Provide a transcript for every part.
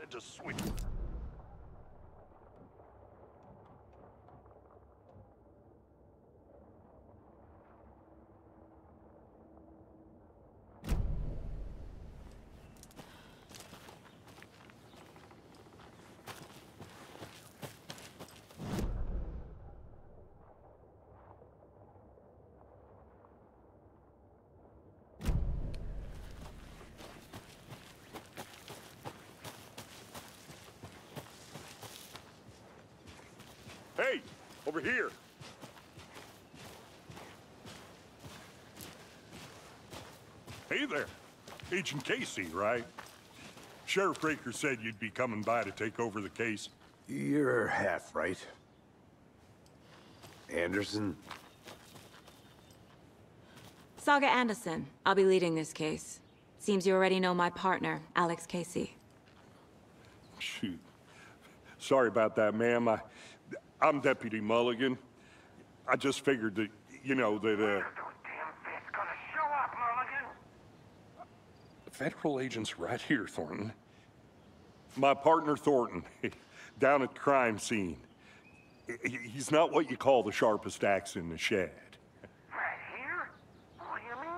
wanted to swing. Hey, over here. Hey there. Agent Casey, right? Sheriff Breaker said you'd be coming by to take over the case. You're half right. Anderson? Saga Anderson. I'll be leading this case. Seems you already know my partner, Alex Casey. Shoot. Sorry about that, ma'am. I'm Deputy Mulligan. I just figured that, you know, that, Those damn fists gonna show up, Mulligan. Federal agent's right here, Thornton. My partner, Thornton, down at the crime scene. He's not what you call the sharpest axe in the shed. Right here? What do you mean?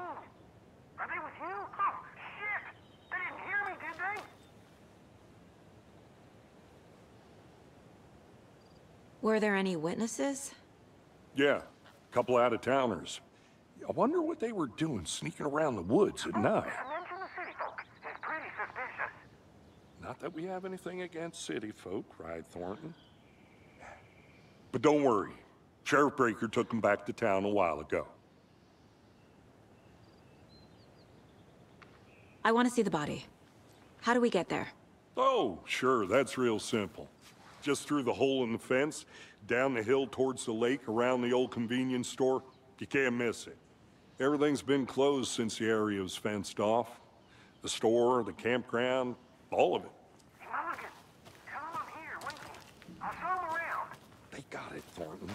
Are they with you? Oh, shit! They didn't hear me, did they? Were there any witnesses? Yeah, a couple out-of-towners. I wonder what they were doing sneaking around the woods at night. Mention the city folk. It's pretty suspicious. Not that we have anything against city folk, cried Thornton. But don't worry. Sheriff Breaker took them back to town a while ago. I want to see the body. How do we get there? Oh, sure, that's real simple. Just through the hole in the fence, down the hill towards the lake, around the old convenience store. You can't miss it. Everything's been closed since the area was fenced off. The store, the campground, all of it. Hey, Mulligan, tell them I'm here, wouldn't you? I'll show them around. They got it, Thornton.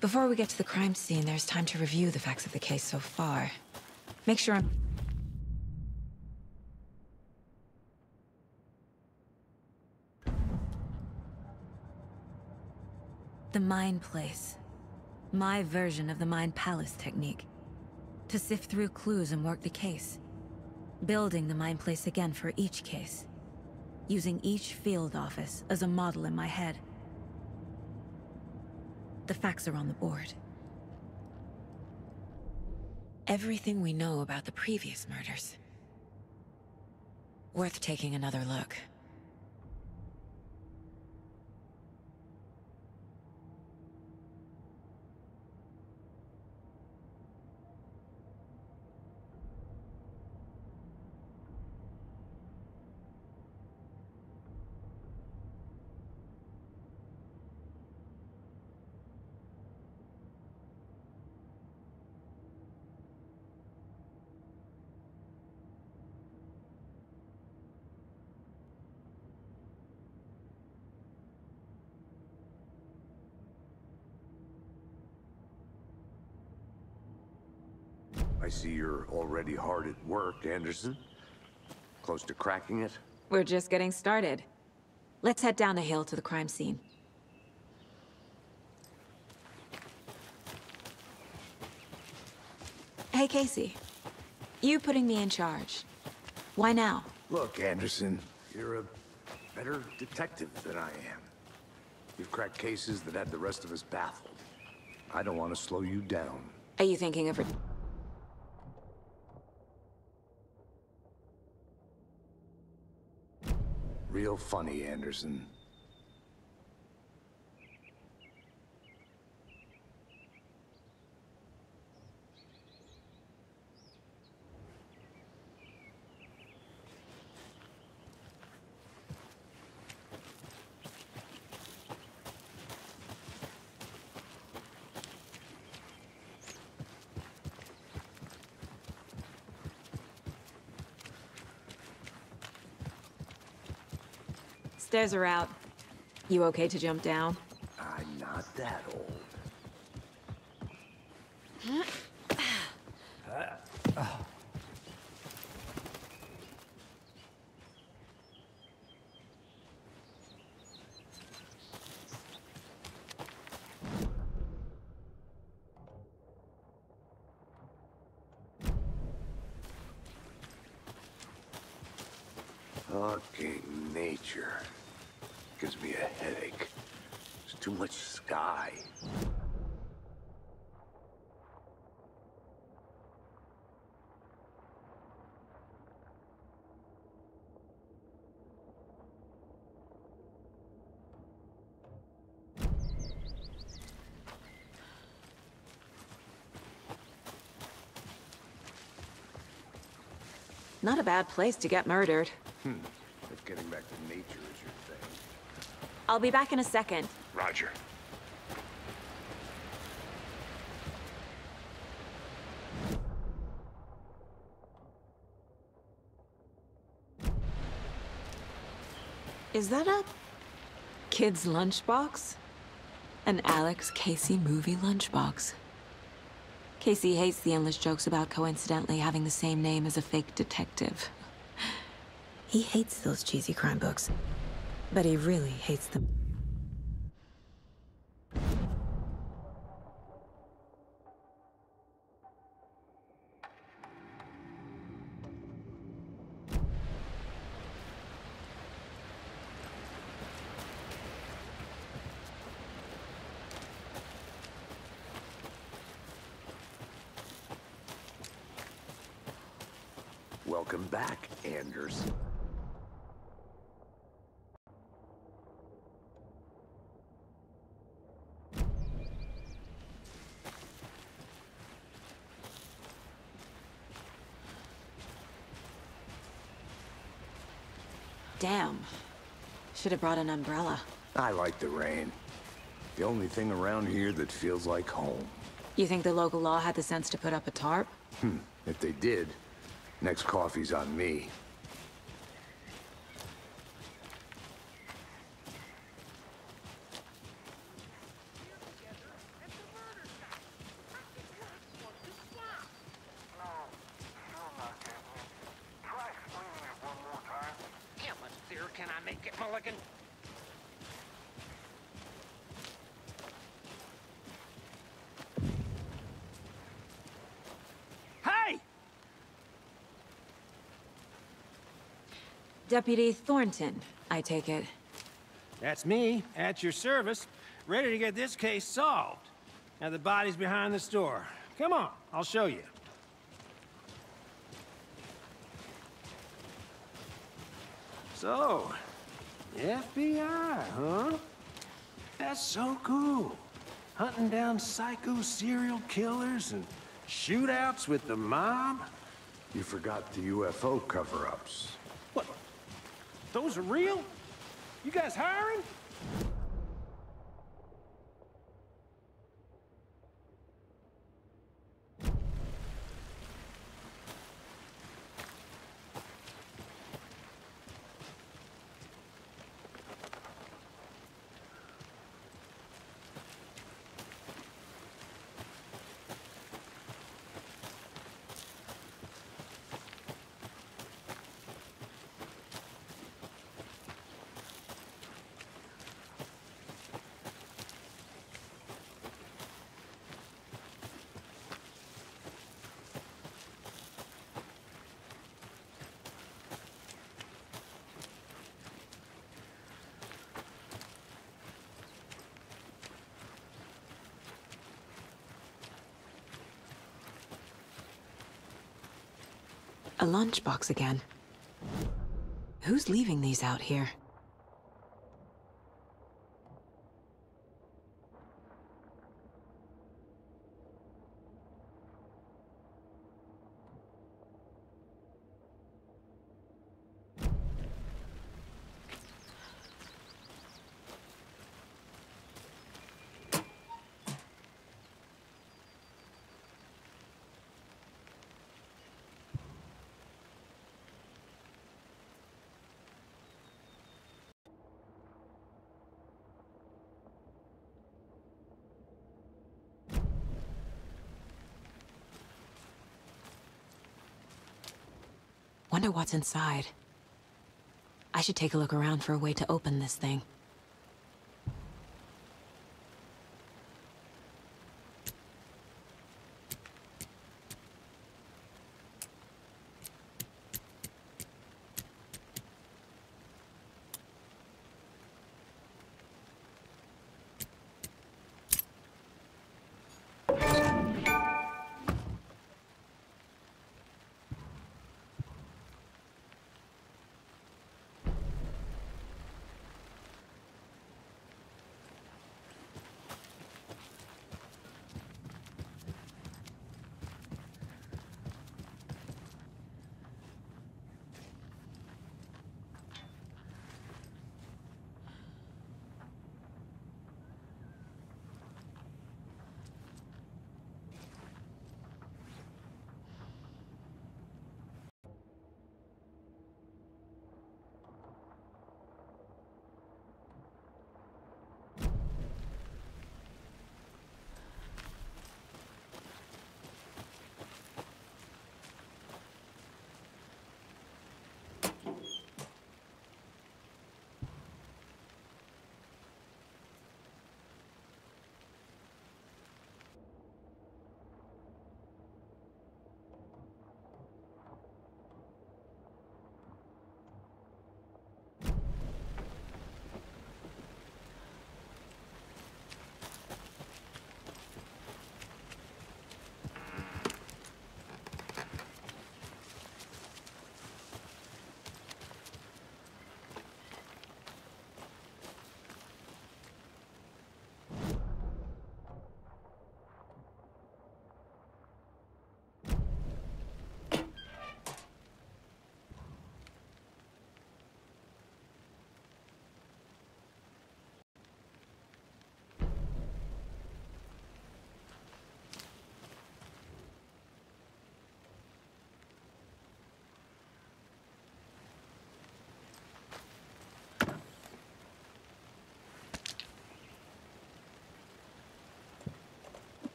Before we get to the crime scene, there's time to review the facts of the case so far. Make sure I'm... The Mind Place. My version of the Mind Palace technique. To sift through clues and work the case. Building the Mind Place again for each case. Using each field office as a model in my head. The facts are on the board. Everything we know about the previous murders. Worth taking another look. I see you're already hard at work, Anderson. Close to cracking it? We're just getting started. Let's head down the hill to the crime scene. Hey, Casey. You putting me in charge. Why now? Look, Anderson, you're a better detective than I am. You've cracked cases that had the rest of us baffled. I don't want to slow you down. Are you thinking of... Real funny, Anderson. Stairs are out. You okay to jump down? I'm not that old. Fucking nature. Gives me a headache. There's too much sky. Not a bad place to get murdered. If getting back to nature is your thing. I'll be back in a second. Roger. Is that a... kid's lunchbox? An Alex Casey movie lunchbox. Casey hates the endless jokes about coincidentally having the same name as a fake detective. He hates those cheesy crime books, but he really hates them. Welcome back, Anders. Damn. Should have brought an umbrella. I like the rain. The only thing around here that feels like home. You think the local law had the sense to put up a tarp? If they did, next coffee's on me. No, still not getting it. Try explaining it one more time. How much clearer can I make it, Mulligan? Hey! Deputy Thornton, I take it. That's me, at your service, ready to get this case solved. Now the body's behind the store. Come on, I'll show you. So, FBI, huh? That's so cool. Hunting down psycho serial killers and shootouts with the mob. You forgot the UFO cover-ups. What? Those are real? You guys hiring? A lunchbox again. Who's leaving these out here? Wonder what's inside. I should take a look around for a way to open this thing.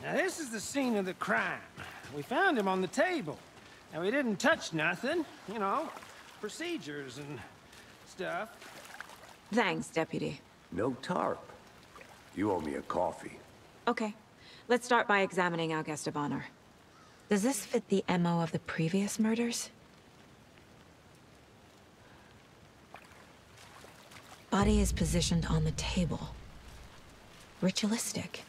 Now, this is the scene of the crime. We found him on the table. And we didn't touch nothing, you know, procedures and stuff. Thanks, Deputy. No tarp. You owe me a coffee. Okay. Let's start by examining our guest of honor. Does this fit the MO of the previous murders? Body is positioned on the table. Ritualistic.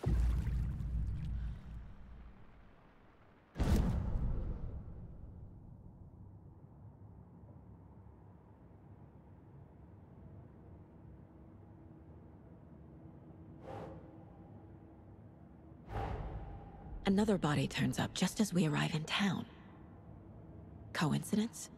Another body turns up just as we arrive in town. Coincidence?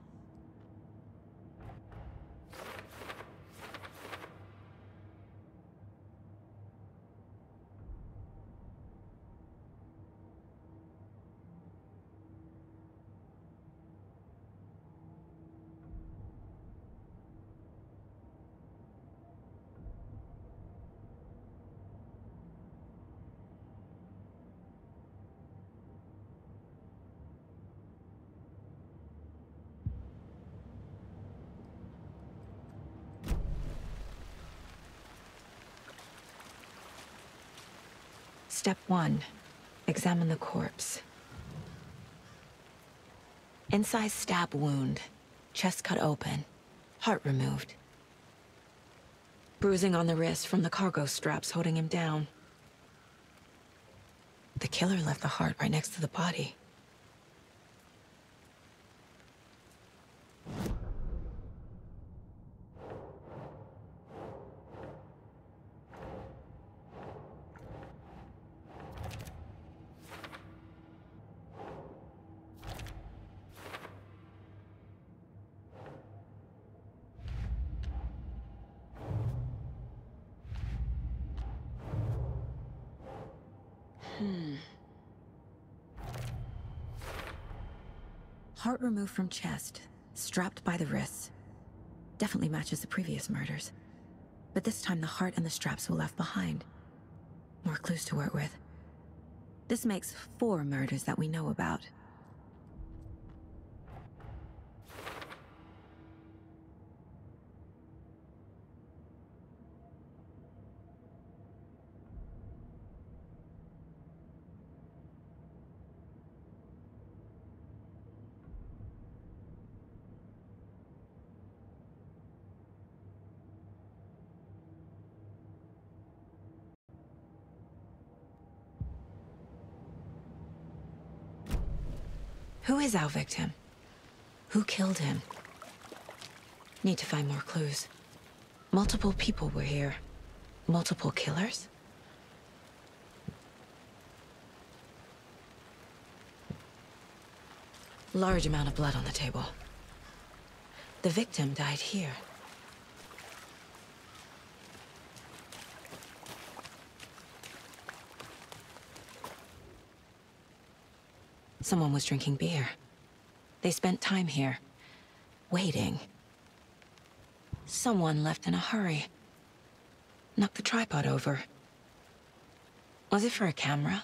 Step 1. Examine the corpse. Incised stab wound. Chest cut open. Heart removed. Bruising on the wrist from the cargo straps holding him down. The killer left the heart right next to the body. Heart removed from chest, strapped by the wrists. Definitely matches the previous murders. But this time the heart and the straps were left behind. More clues to work with. This makes 4 murders that we know about. Who is our victim? Who killed him? Need to find more clues. Multiple people were here. Multiple killers? Large amount of blood on the table. The victim died here. Someone was drinking beer. They spent time here, waiting. Someone left in a hurry. Knocked the tripod over. Was it for a camera?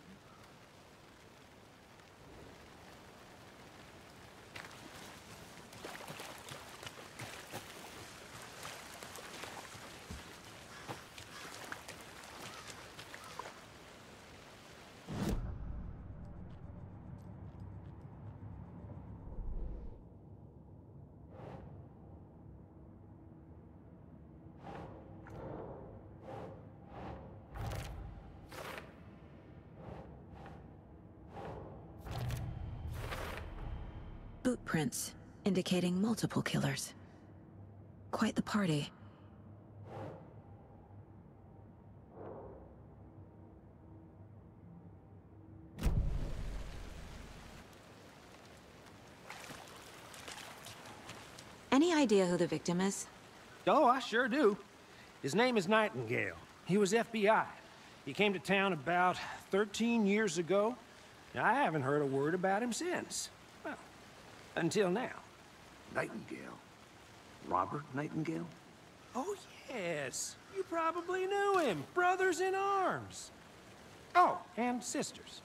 Boot prints, indicating multiple killers. Quite the party. Any idea who the victim is? Oh, I sure do. His name is Nightingale. He was FBI. He came to town about 13 years ago. I haven't heard a word about him since. Well, until now. Nightingale? Robert Nightingale? Oh, yes. You probably knew him. Brothers in arms. Oh, and sisters.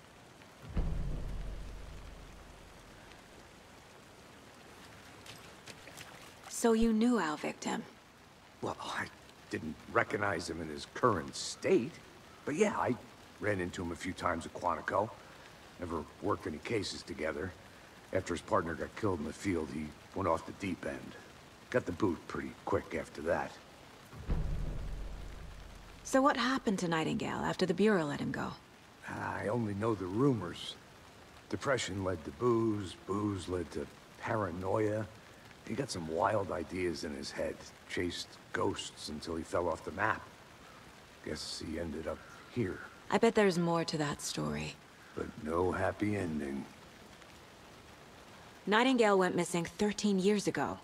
So you knew our victim? Well, I didn't recognize him in his current state. But yeah, I ran into him a few times at Quantico. Never worked any cases together. After his partner got killed in the field, he went off the deep end. Got the boot pretty quick after that. So what happened to Nightingale after the Bureau let him go? I only know the rumors. Depression led to booze, booze led to paranoia. He got some wild ideas in his head, chased ghosts until he fell off the map. Guess he ended up here. I bet there's more to that story. But no happy ending. Nightingale went missing 13 years ago.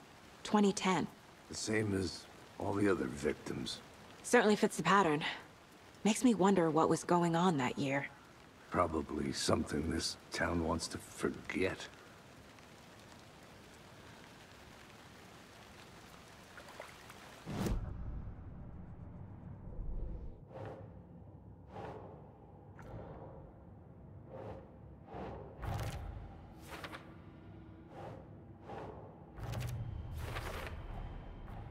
2010. The same as all the other victims. Certainly fits the pattern. Makes me wonder what was going on that year. Probably something this town wants to forget.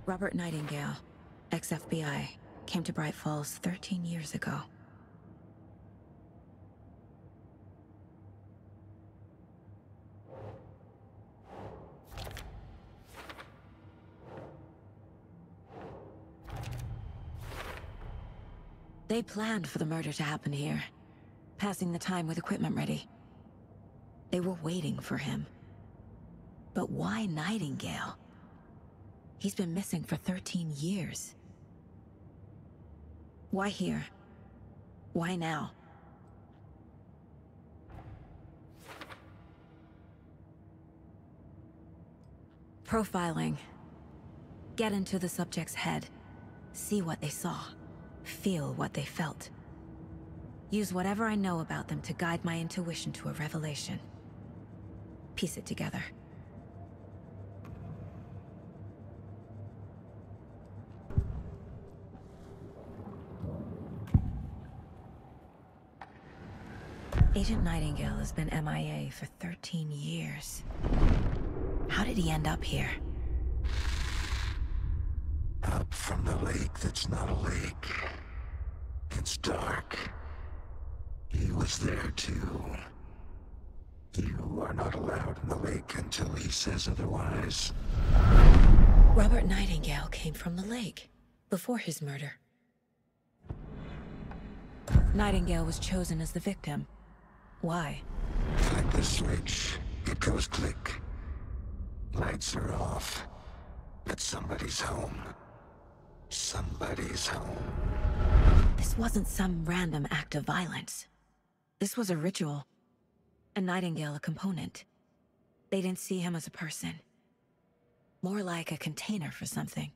Robert Nightingale, ex-FBI, came to Bright Falls 13 years ago. They planned for the murder to happen here, passing the time with equipment ready. They were waiting for him. But why Nightingale? He's been missing for 13 years. Why here? Why now? Profiling. Get into the subject's head. See what they saw. Feel what they felt. Use whatever I know about them to guide my intuition to a revelation. Piece it together. Agent Nightingale has been MIA for 13 years. How did he end up here? Up from the lake that's not a lake. It's dark. He was there too. You are not allowed in the lake until he says otherwise. Robert Nightingale came from the lake, before his murder. Nightingale was chosen as the victim. Why? Like the switch, it goes click. Lights are off. But somebody's home. Somebody's home. This wasn't some random act of violence. This was a ritual. And Nightingale a component. They didn't see him as a person. More like a container for something.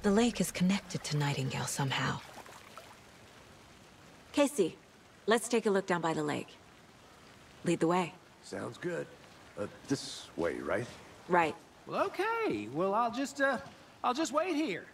The lake is connected to Nightingale somehow. Casey, let's take a look down by the lake. Lead the way. Sounds good. This way, right? Right. Well, okay. Well, I'll just wait here.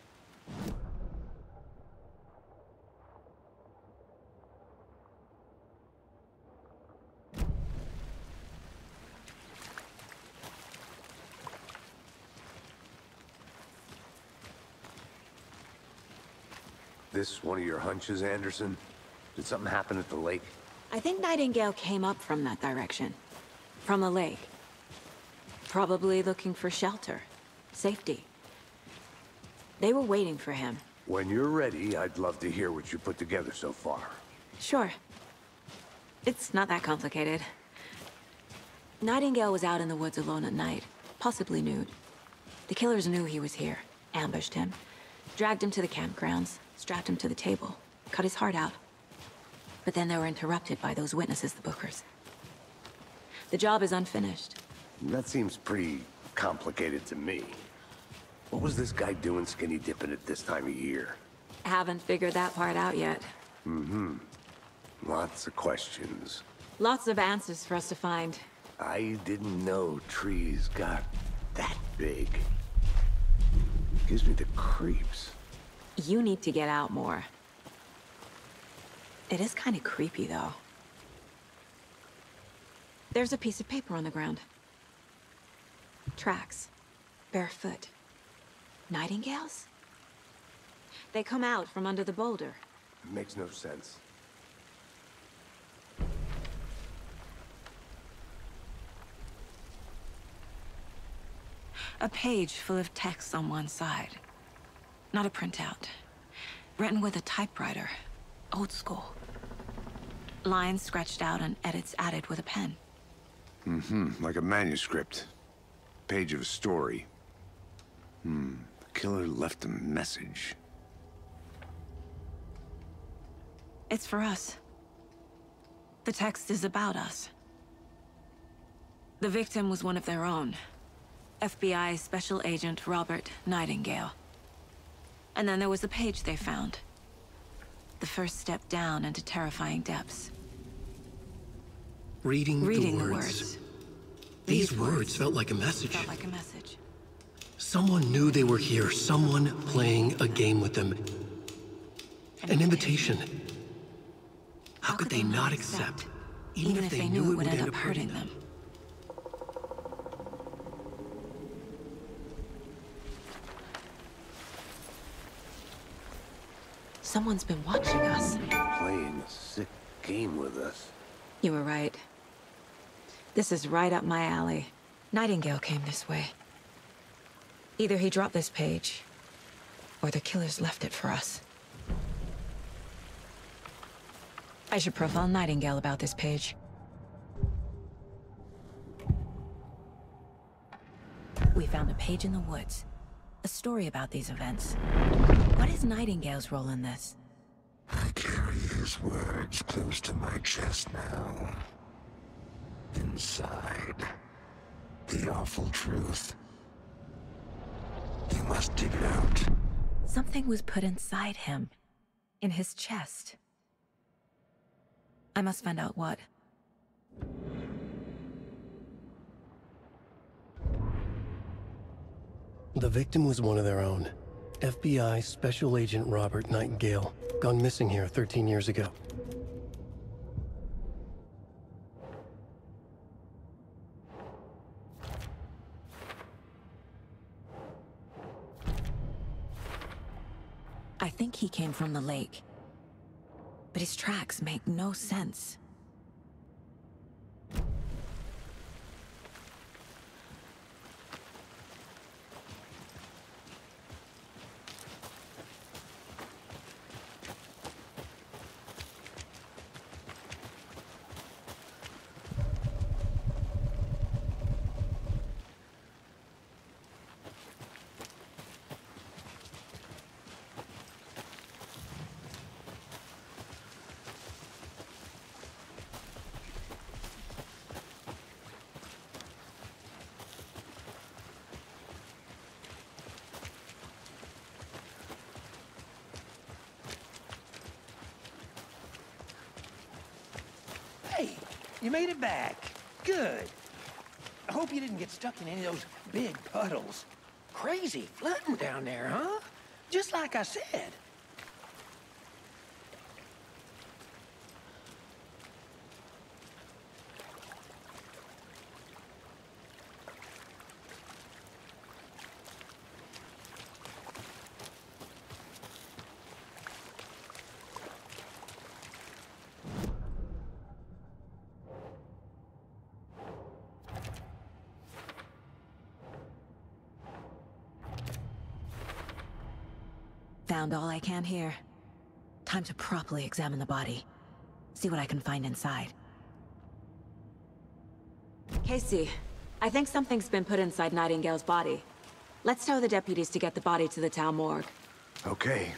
This one of your hunches, Anderson? Did something happen at the lake? I think Nightingale came up from that direction. From the lake. Probably looking for shelter. Safety. They were waiting for him. When you're ready, I'd love to hear what you put together so far. Sure. It's not that complicated. Nightingale was out in the woods alone at night, possibly nude. The killers knew he was here, ambushed him, dragged him to the campgrounds, strapped him to the table, cut his heart out. But then they were interrupted by those witnesses, the Bookers. The job is unfinished. That seems pretty complicated to me. What was this guy doing skinny dipping at this time of year? Haven't figured that part out yet. Lots of questions. Lots of answers for us to find. I didn't know trees got that big. Gives me the creeps. You need to get out more. It is kind of creepy, though. There's a piece of paper on the ground. Tracks. Barefoot. Nightingales? They come out from under the boulder. Makes no sense. A page full of text on one side. Not a printout. Written with a typewriter. Old school. Lines scratched out and edits added with a pen. Like a manuscript. Page of a story. The killer left a message. It's for us. The text is about us. The victim was one of their own. FBI Special Agent Robert Nightingale. And then there was the page they found. The first step down into terrifying depths. Reading Reading the words. These words felt like a message. Felt like a message. Someone knew they were here, someone playing a game with them. An invitation. How could they not accept, even if they knew it would end up hurting them? Someone's been watching us. playing a sick game with us. You were right. This is right up my alley. Nightingale came this way. Either he dropped this page, or the killers left it for us. I should profile Nightingale about this page. We found a page in the woods. A story about these events. What is Nightingale's role in this? I carry his words close to my chest now. Inside, the awful truth. You must dig it out. Something was put inside him. In his chest. I must find out what. The victim was one of their own. FBI Special Agent Robert Nightingale, gone missing here 13 years ago. I think he came from the lake. But his tracks make no sense. Hey, you made it back. Good. I hope you didn't get stuck in any of those big puddles. Crazy flooding down there, huh? Just like I said. Found all I can here. Time to properly examine the body. See what I can find inside. Casey, I think something's been put inside Nightingale's body. Let's tell the deputies to get the body to the town morgue. Okay.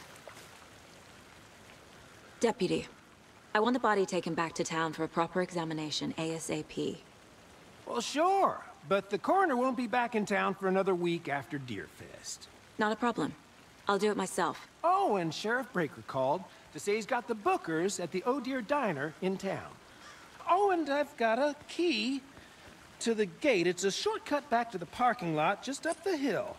Deputy, I want the body taken back to town for a proper examination ASAP. Well, sure. But the coroner won't be back in town for another week after Deerfest. Not a problem. I'll do it myself. Oh, and Sheriff Breaker called to say he's got the Bookers at the Oh Deer Diner in town. Oh, and I've got a key to the gate. It's a shortcut back to the parking lot just up the hill.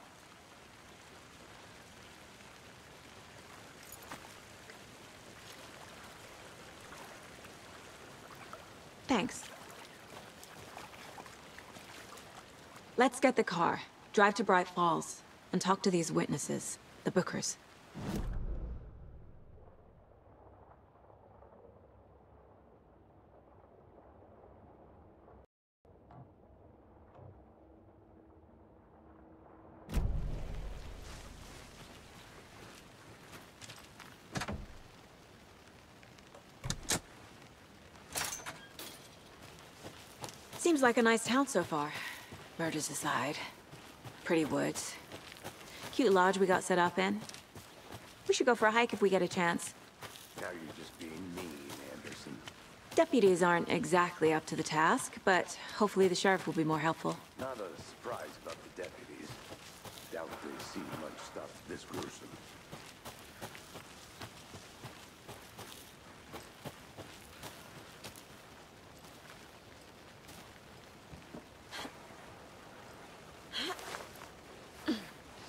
Thanks. Let's get the car, drive to Bright Falls, and talk to these witnesses, the Bookers. Seems like a nice town so far. Murders aside. Pretty woods. Cute lodge we got set up in. We should go for a hike if we get a chance. Now you're just being mean, Anderson. Deputies aren't exactly up to the task, but hopefully the sheriff will be more helpful. Not a surprise about the deputies. Doubt they've seen much stuff this gruesome.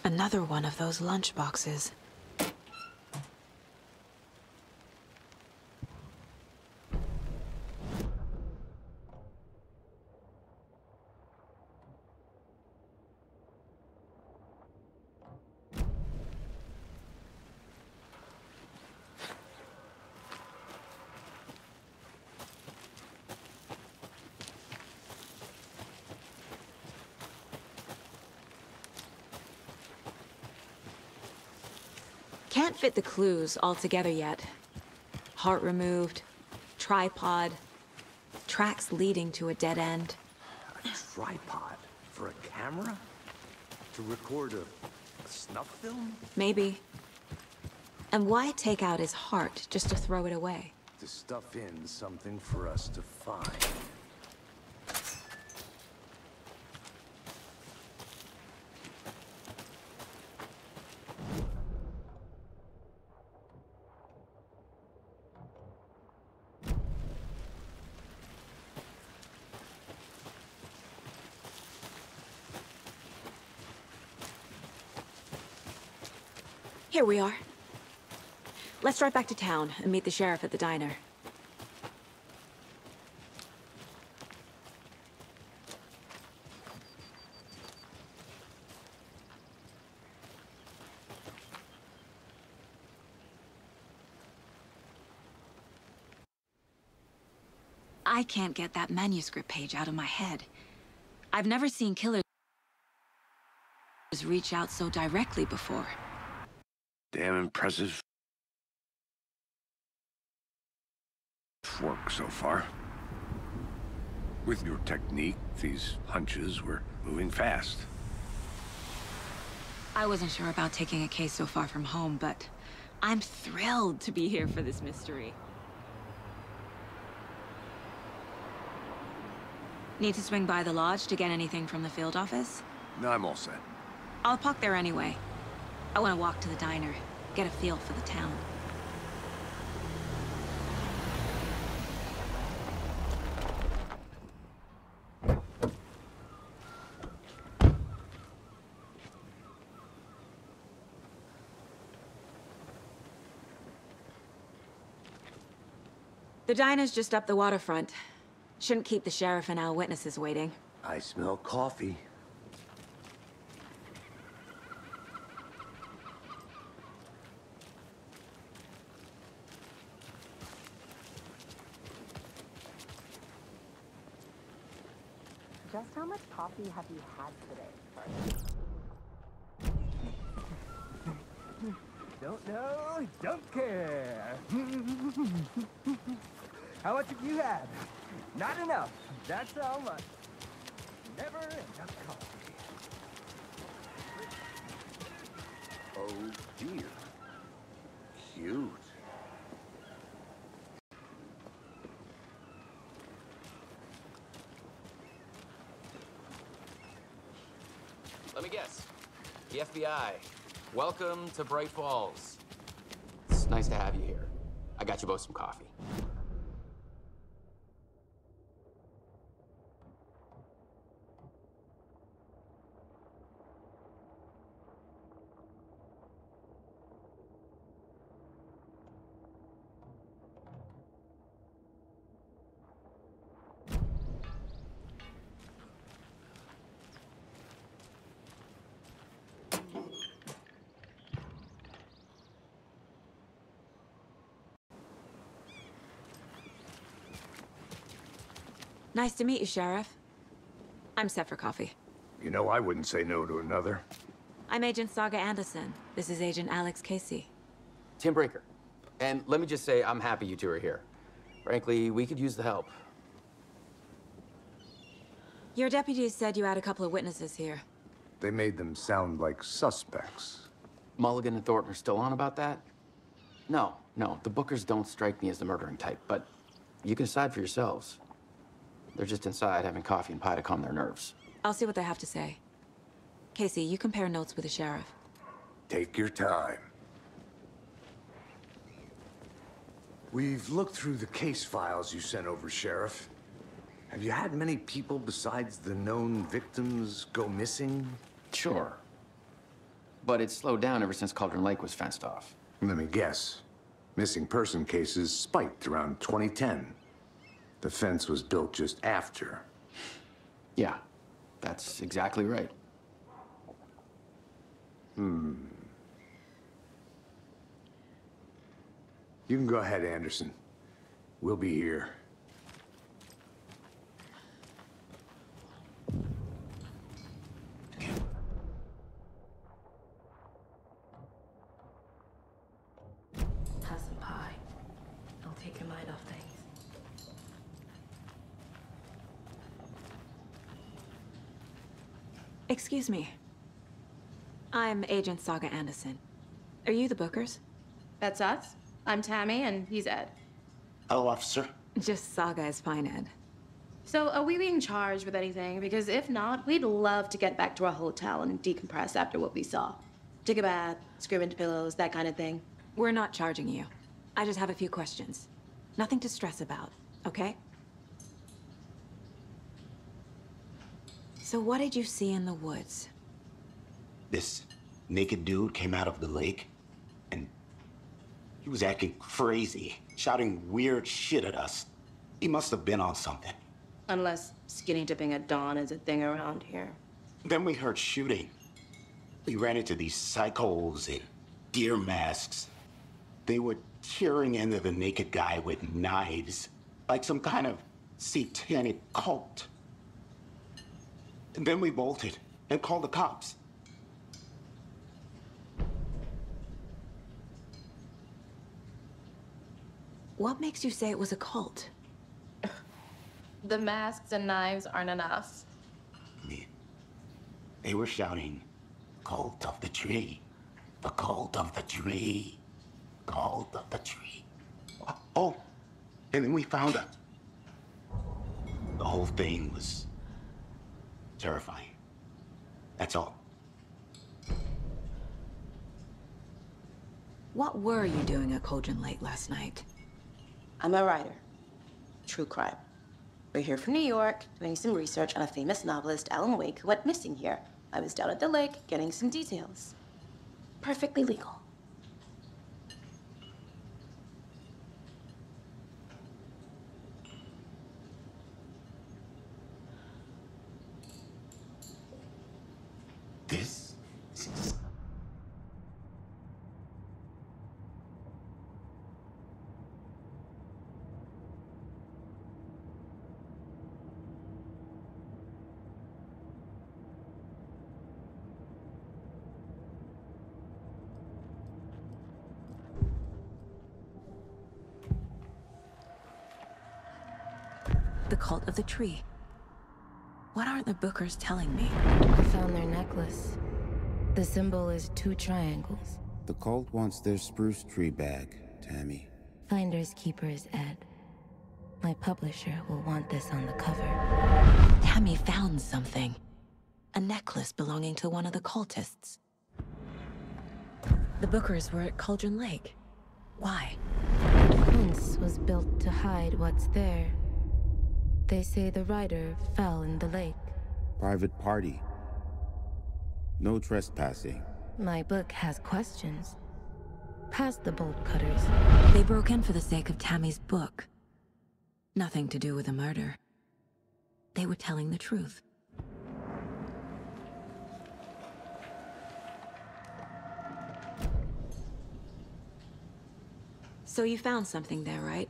Another one of those lunch boxes. can't fit the clues all together yet. Heart removed, tripod, tracks leading to a dead end. A tripod? For a camera? To record a snuff film? Maybe. And why take out his heart just to throw it away? To stuff in something for us to find. Here we are. Let's drive back to town and meet the sheriff at the diner. I can't get that manuscript page out of my head. I've never seen killers reach out so directly before. Damn impressive work so far. With your technique, these hunches were moving fast. I wasn't sure about taking a case so far from home, but I'm thrilled to be here for this mystery. Need to swing by the lodge to get anything from the field office? No, I'm all set. I'll park there anyway. I want to walk to the diner, get a feel for the town. The diner's just up the waterfront. Shouldn't keep the sheriff and our witnesses waiting. I smell coffee. Just how much coffee have you had today? Don't know, don't care. How much have you had? Not enough. That's how much. Never enough coffee. Oh dear. Cute. Let me guess. The FBI. Welcome to Bright Falls. It's nice to have you here. I got you both some coffee. Nice to meet you, Sheriff. I'm set for coffee. You know, I wouldn't say no to another. I'm Agent Saga Anderson. This is Agent Alex Casey. Tim Brinker. And let me just say, I'm happy you two are here. Frankly, we could use the help. Your deputies said you had a couple of witnesses here. They made them sound like suspects. Mulligan and Thornton are still on about that? No, the Bookers don't strike me as the murdering type, but you can decide for yourselves. They're just inside having coffee and pie to calm their nerves. I'll see what they have to say. Casey, you compare notes with the sheriff. Take your time. We've looked through the case files you sent over, Sheriff. Have you had many people besides the known victims go missing? Sure. But it's slowed down ever since Cauldron Lake was fenced off. Let me guess. Missing person cases spiked around 2010. The fence was built just after. Yeah, that's exactly right. You can go ahead, Anderson. We'll be here. Excuse me. I'm Agent Saga Anderson. Are you the Bookers? That's us. I'm Tammy, and he's Ed. Hello, officer. Just Saga is fine, Ed. So, are we being charged with anything? Because if not, we'd love to get back to our hotel and decompress after what we saw. Take a bath, scream into pillows, that kind of thing. We're not charging you. I just have a few questions. Nothing to stress about, okay? So what did you see in the woods? This naked dude came out of the lake, and he was acting crazy, shouting weird shit at us. He must have been on something. Unless skinny dipping at dawn is a thing around here. Then we heard shooting. We ran into these psychos in deer masks. They were tearing into the naked guy with knives, like some kind of satanic cult. And then we bolted and called the cops. What makes you say it was a cult? The masks and knives aren't enough. They were shouting, "Cult of the tree, the cult of the tree, cult of the tree." Oh, and then we found out. The whole thing was terrifying. That's all. What were you doing at Cauldron Lake last night? I'm a writer. True crime. We're here from New York, doing some research on a famous novelist, Alan Wake, who went missing here. I was down at the lake, getting some details. Perfectly legal. This is... The cult of the tree. What aren't the Bookers telling me? I found their necklace. The symbol is 2 triangles. The cult wants their spruce tree back, Tammy. Finders keepers, Ed. My publisher will want this on the cover. Tammy found something. A necklace belonging to one of the cultists. The Bookers were at Cauldron Lake. Why? The fence was built to hide what's there. They say the writer fell in the lake. Private party. No trespassing. My book has questions. Past the bolt cutters. They broke in for the sake of Tammy's book. Nothing to do with the murder. They were telling the truth. So you found something there, right?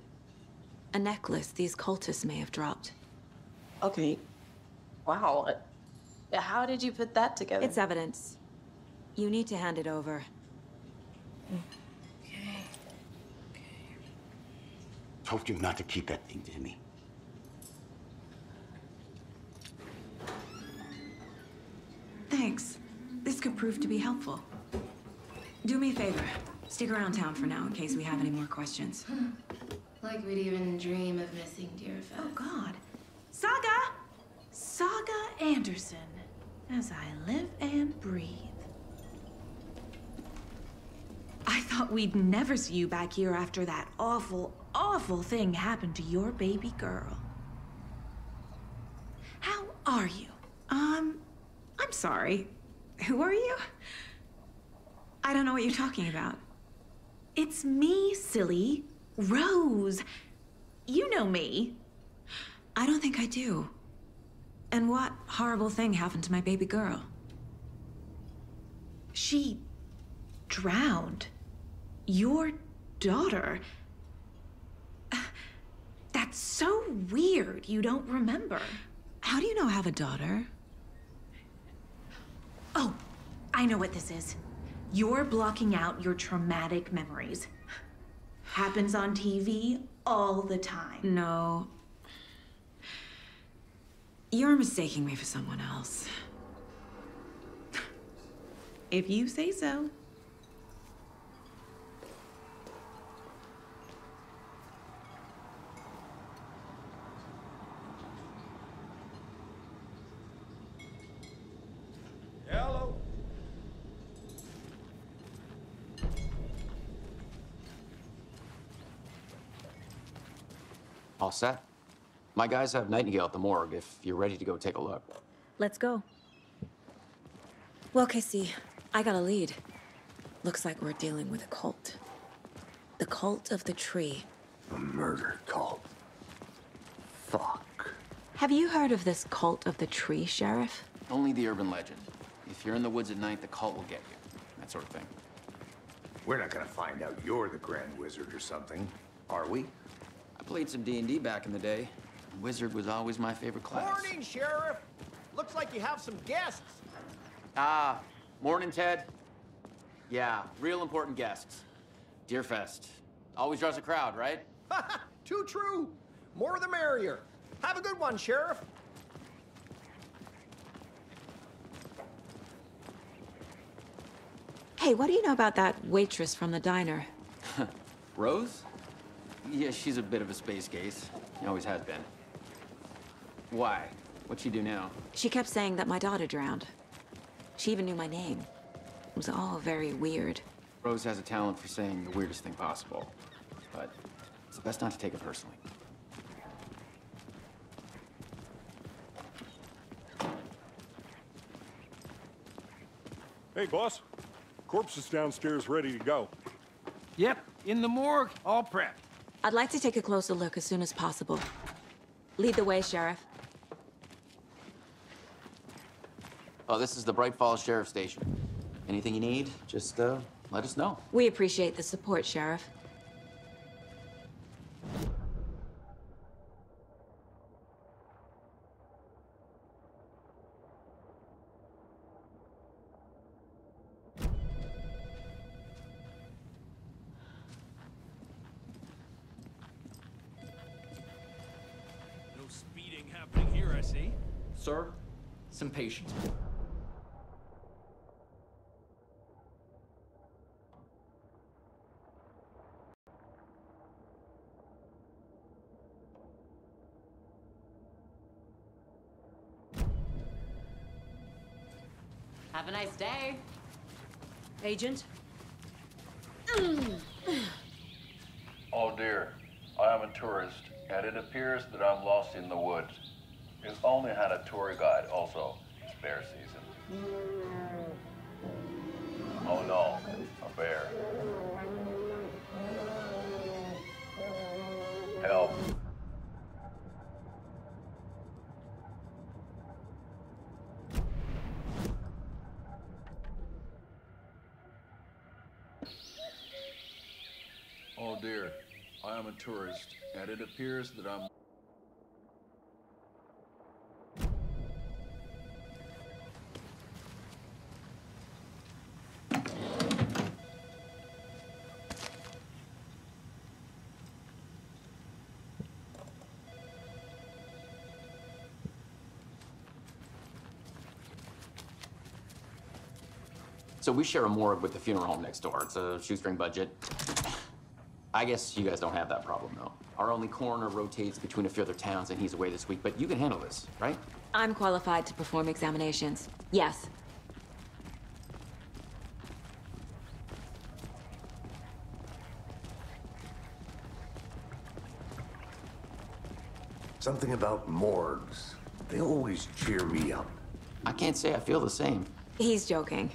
A necklace these cultists may have dropped. Okay. Wow. How did you put that together? It's evidence. You need to hand it over. Told you not to keep that thing to me. Thanks. This could prove to be helpful. Do me a favor. Stick around town for now in case we have any more questions. Like we'd even dream of missing Deerfest. Oh, God. Saga! Saga Anderson. As I live and breathe. I thought we'd never see you back here after that awful, awful thing happened to your baby girl. How are you? I'm sorry. Who are you? I don't know what you're talking about. It's me, silly. Rose. You know me. I don't think I do. And what horrible thing happened to my baby girl? She drowned. Your daughter. That's so weird you don't remember. How do you know I have a daughter? Oh, I know what this is. You're blocking out your traumatic memories. Happens on TV all the time. No. You're mistaking me for someone else. If you say so. Hello. All set? My guys have Nightingale at the morgue if you're ready to go take a look. Let's go. Well, Casey, I got a lead. Looks like we're dealing with a cult. The cult of the tree. A murder cult. Fuck. Have you heard of this cult of the tree, Sheriff? Only the urban legend. If you're in the woods at night, the cult will get you. That sort of thing. We're not gonna find out you're the Grand Wizard or something, are we? I played some D&D back in the day. Wizard was always my favorite class. Morning, Sheriff. Looks like you have some guests. Ah, morning, Ted. Yeah, real important guests. Deerfest. Always draws a crowd, right? Too true. More the merrier. Have a good one, Sheriff. Hey, what do you know about that waitress from the diner? Rose? Yeah, she's a bit of a space case. She always has been. Why? What'd she do now? She kept saying that my daughter drowned. She even knew my name. It was all very weird. Rose has a talent for saying the weirdest thing possible. But it's best not to take it personally. Hey, boss. Corpse is downstairs ready to go. Yep, in the morgue, all prepped. I'd like to take a closer look as soon as possible. Lead the way, Sheriff. Oh, this is the Bright Falls Sheriff Station. Anything you need, just let us know. We appreciate the support, Sheriff. No speeding happening here, I see. Sir, some patience. Have a nice day. Agent? Oh dear, I am a tourist, and it appears that I'm lost in the woods. We've only had a tour guide also. It's bear season. Oh no, a bear. Help. Oh dear, I am a tourist, and it appears that I'm... So we share a morgue with the funeral home next door. It's a shoestring budget. I guess you guys don't have that problem, though. Our only coroner rotates between a few other towns, and he's away this week, but you can handle this, right? I'm qualified to perform examinations. Yes. Something about morgues. They always cheer me up. I can't say I feel the same. He's joking.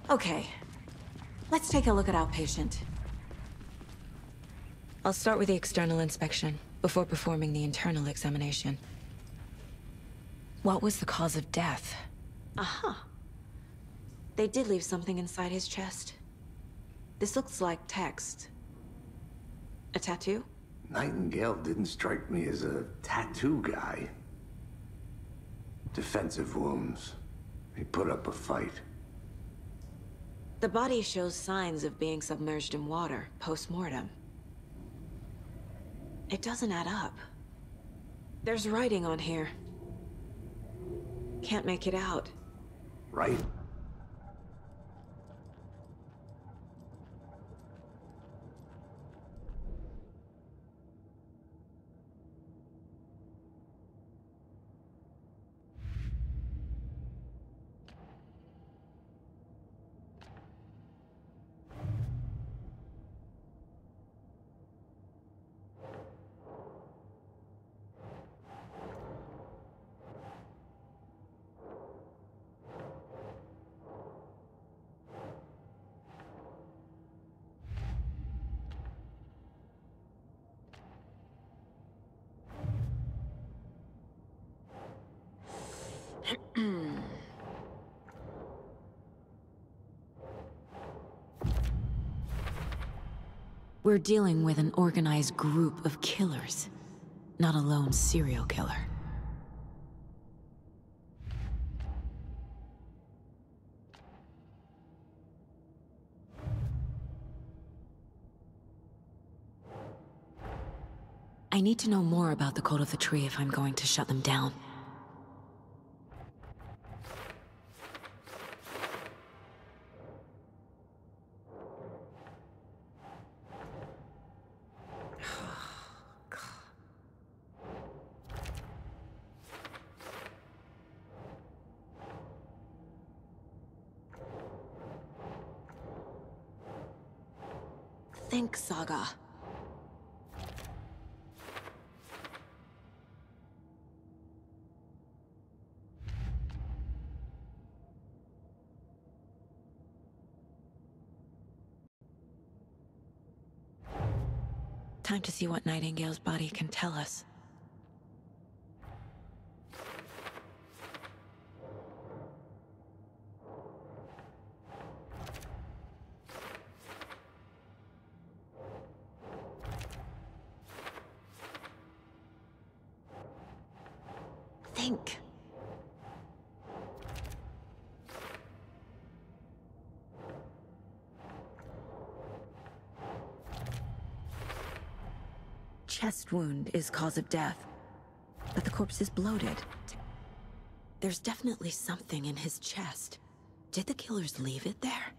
Okay, let's take a look at our patient. I'll start with the external inspection before performing the internal examination. What was the cause of death? Aha. They did leave something inside his chest. This looks like text. A tattoo? Nightingale didn't strike me as a tattoo guy. Defensive wounds. He put up a fight. The body shows signs of being submerged in water post-mortem. It doesn't add up. There's writing on here. Can't make it out. Right? We're dealing with an organized group of killers, not a lone serial killer. I need to know more about the Code of the Tree if I'm going to shut them down. Think, Saga. Time to see what Nightingale's body can tell us. Think. Chest wound is cause of death, but the corpse is bloated. There's definitely something in his chest. Did the killers leave it there?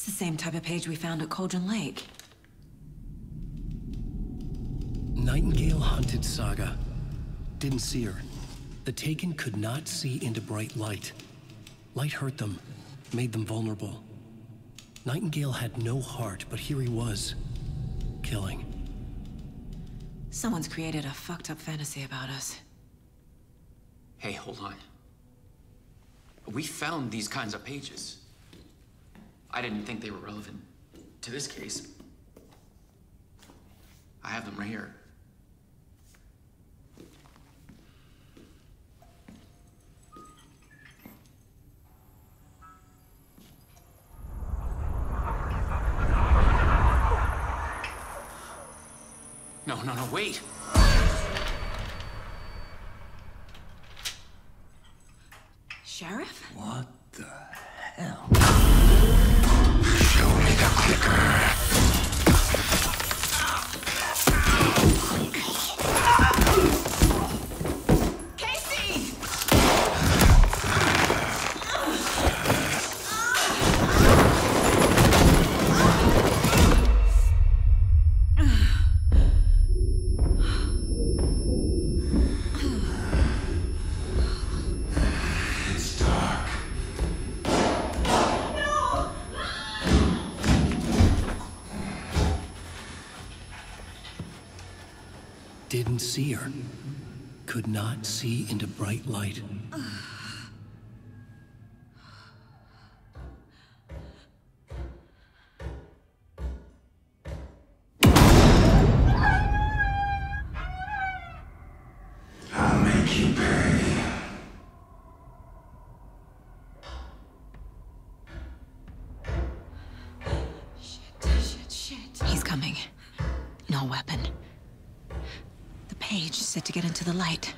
The same type of page we found at Cauldron Lake. Nightingale hunted Saga. Didn't see her. The Taken could not see into bright light. Light hurt them, made them vulnerable. Nightingale had no heart, but here he was, killing. Someone's created a fucked up fantasy about us. Hey, hold on. We found these kinds of pages. I didn't think they were relevant to this case. I have them right here. No, wait! Sheriff? What the hell? Show me the clicker. Didn't see her. Could not see into bright light. No weapon. The page said to get into the light.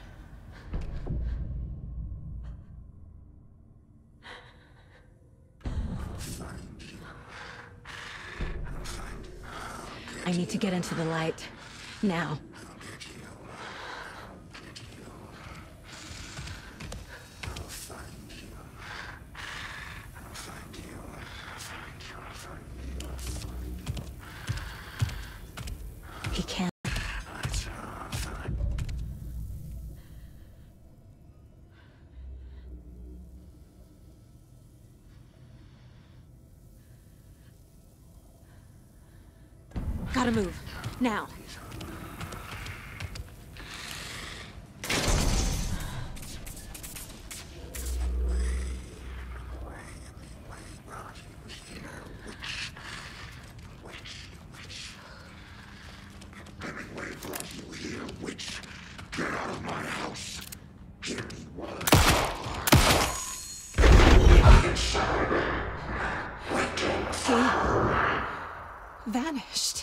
I need to get into the light. Now. He can't. Gotta move. Now. Hemingway brought you here, witch. Get out of my house. Hear me well. He vanished.